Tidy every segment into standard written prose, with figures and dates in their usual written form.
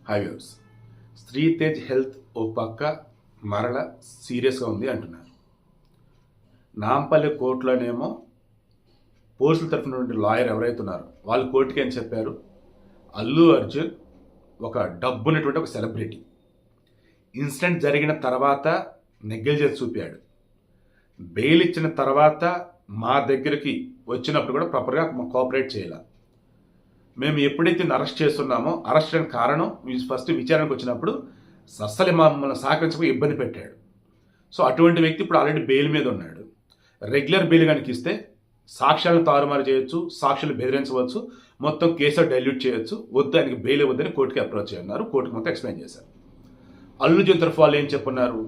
Highways Sritej health ఓ పక్క మరల సీరియస్గా ఉంది అంటున్నారు. నాంపల్లి కోర్టులోనేమో పోలీసుల తరఫున నుండి లాయర్ ఎవరైతే ఉన్నారో వాళ్ళు కోర్టుకి అని చెప్పారు, అల్లు అర్జున్ ఒక డబ్బున్నటువంటి ఒక సెలబ్రిటీ. ఇన్సిడెంట్ జరిగిన తర్వాత నెగ్లిజెన్స్ చూపాడు. బెయిల్ ఇచ్చిన తర్వాత మా దగ్గరికి వచ్చినప్పుడు కూడా ప్రాపర్గా కోఆపరేట్ చేయాలి. మేము ఎప్పుడైతే అరెస్ట్ చేస్తున్నామో అరెస్ట్ అయిన కారణం ఫస్ట్ విచారణకు వచ్చినప్పుడు అస్సలు మమ్మల్ని సహకరించక ఇబ్బంది పెట్టాడు. సో అటువంటి వ్యక్తి ఇప్పుడు ఆల్రెడీ బెయిల్ మీద ఉన్నాడు. రెగ్యులర్ బెయిల్ కనుక ఇస్తే సాక్ష్యాలను తారుమారు చేయొచ్చు, సాక్షులు బెదిరించవచ్చు, మొత్తం కేసు డైల్యూట్ చేయొచ్చు. వద్దు, ఆయనకి బెయిల్ ఇవ్వద్దని కోర్టుకి అప్రోచ్ అయ్యారు. కోర్టుకి మొత్తం ఎక్స్ప్లెయిన్ చేశారు. అల్లు అర్జున్ తరఫు వాళ్ళు ఏం చెప్పున్నారు,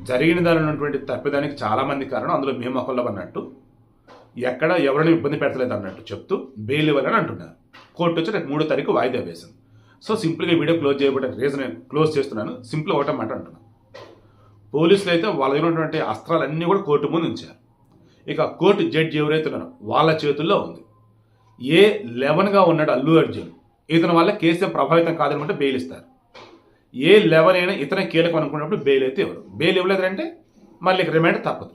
జరిగిన దాని ఉన్నటువంటి తప్పిదానికి చాలామంది కారణం, అందులో మేము ఒకళ్ళం అన్నట్టు, ఎక్కడ ఎవరిని ఇబ్బంది పెట్టలేదు అన్నట్టు చెప్తూ బెయిల్ ఇవ్వాలని అంటున్నారు. కోర్టు వచ్చి రేపు 3వ తారీఖు వాయిదా వేసింది. సో సింపుల్గా వీడియో క్లోజ్ చేయబడ్డ రీజన్ నేను క్లోజ్ చేస్తున్నాను. సింపుల్ ఒకటే మాట అంటున్నాను, పోలీసులు అయితే వాళ్ళ దగ్గర ఉన్నటువంటి అస్త్రాలన్నీ కూడా కోర్టు ముందు ఉంచారు. ఇక కోర్టు జడ్జి ఎవరైతే ఉన్నారో వాళ్ళ చేతుల్లో ఉంది. A11గా ఉన్నాడు అల్లు అర్జున్, ఇతని వల్ల కేసు ప్రభావితం కాదనుకుంటే బెయిల్ ఇస్తారు. A11 అయినా ఇతనే కీలకం అనుకున్నప్పుడు బెయిల్ అయితే ఎవరు బెయిల్ ఇవ్వలేదంటే మళ్ళీ రిమాండ్ తప్పదు.